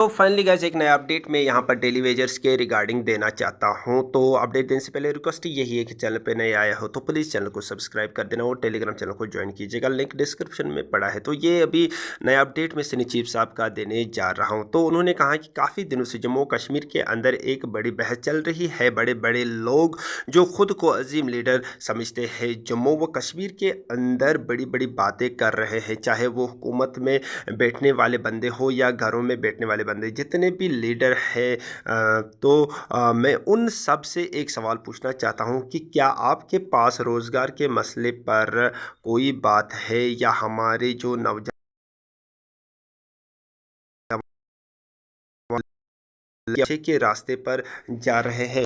तो finally guys एक नया अपडेट मैं यहाँ पर डेली वेजर्स के रिगार्डिंग देना चाहता हूँ। तो अपडेट देने से पहले रिक्वेस्ट यही है कि चैनल पे नए आया हो तो प्लीज़ चैनल को सब्सक्राइब कर देना और टेलीग्राम चैनल को ज्वाइन कीजिएगा, लिंक डिस्क्रिप्शन में पड़ा है। तो ये अभी नया अपडेट मैं सनी चीफ साहब का देने जा रहा हूँ। तो उन्होंने कहा कि काफ़ी दिनों से जम्मू कश्मीर के अंदर एक बड़ी बहस चल रही है। बड़े बड़े लोग जो खुद को अजीम लीडर समझते हैं जम्मू व कश्मीर के अंदर बड़ी बड़ी बातें कर रहे हैं, चाहे वो हुकूमत में बैठने वाले बंदे हो या घरों में बैठने वाले बंदे, जितने भी लीडर हैं। मैं उन सब से एक सवाल पूछना चाहता हूं कि क्या आपके पास रोज़गार के मसले पर कोई बात है या हमारे जो नौजवान अच्छे के रास्ते पर जा रहे हैं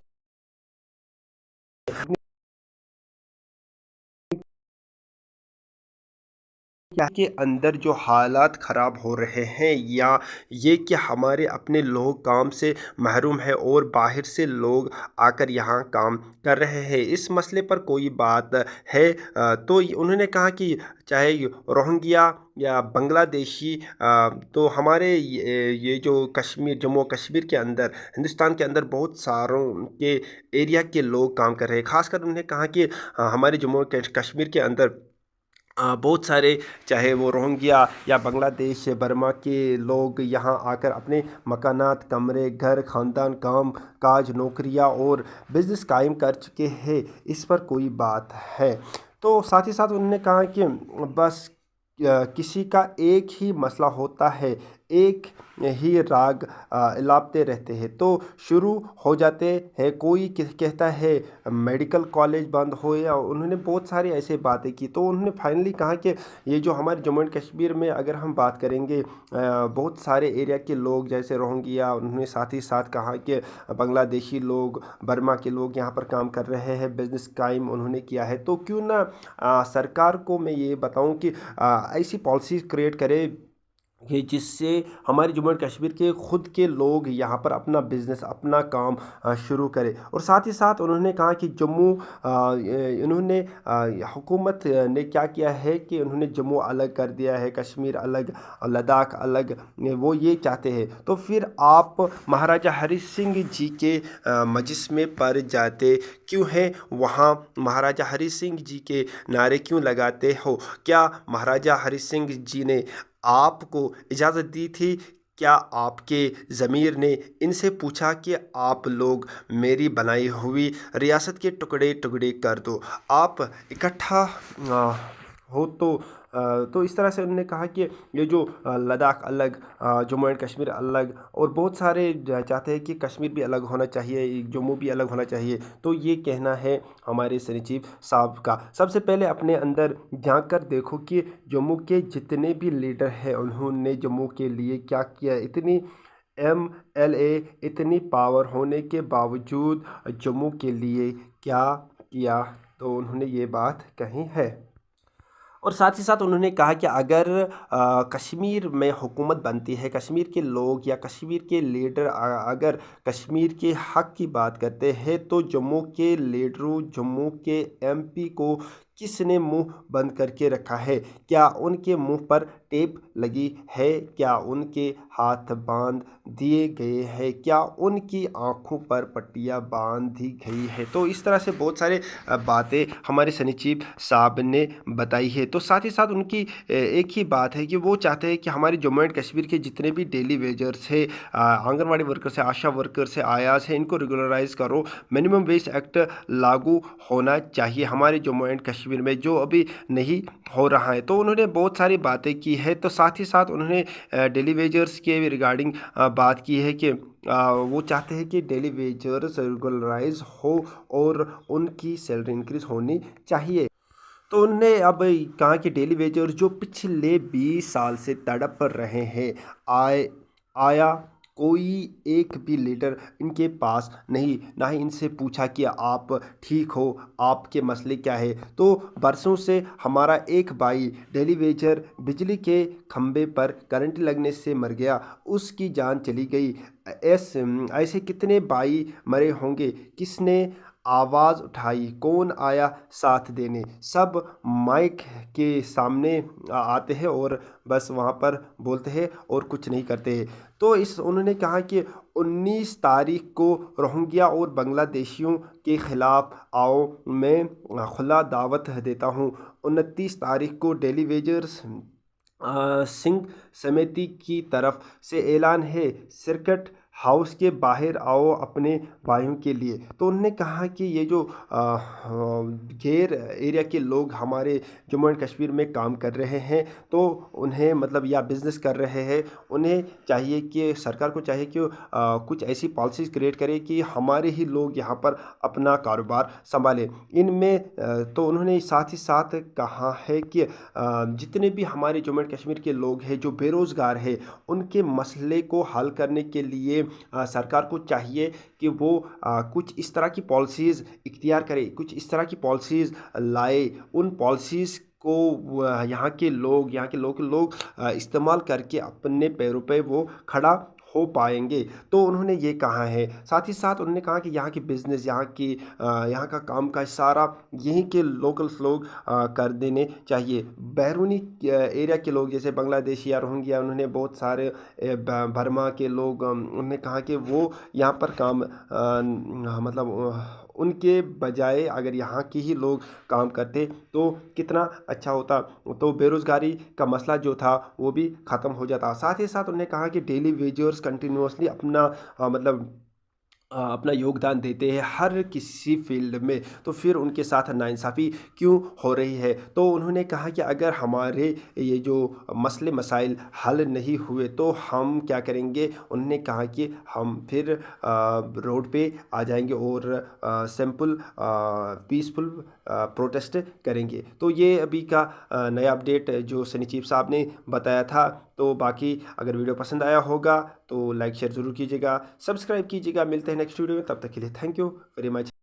के अंदर जो हालात ख़राब हो रहे हैं, या ये कि हमारे अपने लोग काम से महरूम हैं और बाहर से लोग आकर यहाँ काम कर रहे हैं, इस मसले पर कोई बात है? तो उन्होंने कहा कि चाहे रोहिंग्या या बांग्लादेशी, तो हमारे ये जो कश्मीर जम्मू कश्मीर के अंदर हिंदुस्तान के अंदर बहुत सारों के एरिया के लोग काम कर रहे हैं। ख़ासकर उन्होंने कहा कि हमारे जम्मू कश्मीर के अंदर बहुत सारे, चाहे वो रोहिंग्या या बांग्लादेश बर्मा के लोग यहाँ आकर अपने मकानात, कमरे, घर, ख़ानदान, काम काज, नौकरियाँ और बिज़नेस कायम कर चुके हैं, इस पर कोई बात है? तो साथ ही साथ उन्होंने कहा कि बस किसी का एक ही मसला होता है, एक ही राग इलापते रहते हैं तो शुरू हो जाते हैं। कोई कहता है मेडिकल कॉलेज बंद हो, या उन्होंने बहुत सारी ऐसे बातें की। तो उन्होंने फाइनली कहा कि ये जो हमारे जम्मू एंड कश्मीर में अगर हम बात करेंगे, बहुत सारे एरिया के लोग जैसे रोहिंग्या, उन्होंने साथ ही साथ कहा कि बांग्लादेशी लोग, बर्मा के लोग यहाँ पर काम कर रहे हैं, बिज़नेस कायम उन्होंने किया है। तो क्यों ना सरकार को मैं ये बताऊं कि ऐसी पॉलिसी क्रिएट करे कि जिससे हमारे जम्मू एंड कश्मीर के खुद के लोग यहाँ पर अपना बिजनेस, अपना काम शुरू करें। और साथ ही साथ उन्होंने कहा कि इन्होंने हुकूमत ने क्या किया है कि उन्होंने जम्मू अलग कर दिया है, कश्मीर अलग, लद्दाख अलग, वो ये चाहते हैं। तो फिर आप महाराजा हरि सिंह जी के मजस्मे पर जाते क्यों हैं, वहाँ महाराजा हरि सिंह जी के नारे क्यों लगाते हो? क्या महाराजा हरि सिंह जी ने आपको इजाज़त दी थी? क्या आपके ज़मीर ने इनसे पूछा कि आप लोग मेरी बनाई हुई रियासत के टुकड़े टुकड़े कर दो, आप इकट्ठा हो? तो इस तरह से उन्होंने कहा कि ये जो लद्दाख अलग, जम्मू एंड कश्मीर अलग, और बहुत सारे चाहते हैं कि कश्मीर भी अलग होना चाहिए, जम्मू भी अलग होना चाहिए। तो ये कहना है हमारे सनी चीफ साहब का। सबसे पहले अपने अंदर झांक कर देखो कि जम्मू के जितने भी लीडर हैं उन्होंने जम्मू के लिए क्या किया। इतनी MLA, इतनी पावर होने के बावजूद जम्मू के लिए क्या किया? तो उन्होंने ये बात कही है। और साथ ही साथ उन्होंने कहा कि अगर कश्मीर में हुकूमत बनती है, कश्मीर के लोग या कश्मीर के लीडर अगर कश्मीर के हक़ की बात करते हैं, तो जम्मू के लीडरों, जम्मू के MP को किसने मुंह बंद करके रखा है? क्या उनके मुंह पर टेप लगी है? क्या उनके हाथ बांध दिए गए हैं? क्या उनकी आंखों पर पट्टियां बांध दी गई है? तो इस तरह से बहुत सारे बातें हमारे सनी चीफ साहब ने बताई है। तो साथ ही साथ उनकी एक ही बात है कि वो चाहते हैं कि हमारे जम्मू एंड कश्मीर के जितने भी डेली वेजर्स है, आंगनवाड़ी वर्कर्स है, आशा वर्कर्स है, आयास है, इनको रेगुलराइज करो। मिनिमम वेज एक्ट लागू होना चाहिए हमारे जम्मू एंड कश्मीर में, जो अभी नहीं हो रहा है। तो उन्होंने बहुत सारी बातें की है। तो साथ ही साथ उन्होंने डेली वेजर्स के रिगार्डिंग बात की है कि वो चाहते हैं कि डेली वेजर्स रेगुलराइज हो और उनकी सैलरी इंक्रीज होनी चाहिए। तो उनने अब कहा कि डेली वेजर जो पिछले 20 साल से तड़प रहे हैं, आए आया कोई एक भी लीडर इनके पास नहीं, ना ही इनसे पूछा कि आप ठीक हो, आपके मसले क्या है। तो बरसों से हमारा एक भाई डेली वेजर बिजली के खंबे पर करंट लगने से मर गया, उसकी जान चली गई। ऐसे कितने भाई मरे होंगे? किसने आवाज़ उठाई, कौन आया साथ देने। सब माइक के सामने आते हैं और बस वहाँ पर बोलते हैं और कुछ नहीं करते हैं। तो इस उन्होंने कहा कि 19 तारीख को रोहिंग्या और बांग्लादेशियों के खिलाफ आओ, मैं खुला दावत देता हूँ। 29 तारीख को डेली वेजर्स सिंह समिति की तरफ से ऐलान है, सर्किट हाउस के बाहर आओ अपने भाइयों के लिए। तो उन्होंने कहा कि ये जो गैर एरिया के लोग हमारे जम्मू एंड कश्मीर में काम कर रहे हैं, तो उन्हें मतलब या बिज़नेस कर रहे हैं, उन्हें चाहिए कि सरकार को चाहिए कि कुछ ऐसी पॉलिसीज़ क्रिएट करे कि हमारे ही लोग यहाँ पर अपना कारोबार संभालें। इनमें तो उन्होंने साथ ही साथ कहा है कि जितने भी हमारे जम्मू एंड कश्मीर के लोग हैं जो बेरोज़गार हैं, उनके मसले को हल करने के लिए सरकार को चाहिए कि वो कुछ इस तरह की पॉलिसीज़ इख्तियार करे, कुछ इस तरह की पॉलिसीज़ लाए। उन पॉलिसीज़ को यहाँ के लोकल लोग इस्तेमाल करके अपने पैरों पे वो खड़ा हो पाएंगे। तो उन्होंने ये कहा है। साथ ही साथ उन्होंने कहा कि यहाँ की बिज़नेस, यहाँ का काम काज सारा यहीं के लोकल्स लोग कर देने चाहिए। बैरूनी एरिया के लोग जैसे बांग्लादेशी या रोहिंग्या, उन्होंने बहुत सारे बर्मा के लोग, उन्होंने कहा कि वो यहाँ पर काम मतलब उनके बजाय अगर यहाँ के ही लोग काम करते तो कितना अच्छा होता, तो बेरोज़गारी का मसला जो था वो भी ख़त्म हो जाता। साथ ही साथ उन्होंने कहा कि डेली वेजर्स कंटिन्यूअसली अपना अपना योगदान देते हैं हर किसी फील्ड में, तो फिर उनके साथ नाइंसाफ़ी क्यों हो रही है। तो उन्होंने कहा कि अगर हमारे ये जो मसले मसाइल हल नहीं हुए तो हम क्या करेंगे। उन्होंने कहा कि हम फिर रोड पे आ जाएंगे और सिंपल पीसफुल प्रोटेस्ट करेंगे। तो ये अभी का नया अपडेट जो सनी चीफ साहब ने बताया था। तो बाकी अगर वीडियो पसंद आया होगा तो लाइक शेयर ज़रूर कीजिएगा, सब्सक्राइब कीजिएगा। मिलते हैं नेक्स्ट वीडियो में, तब तक के लिए थैंक यू वेरी मच।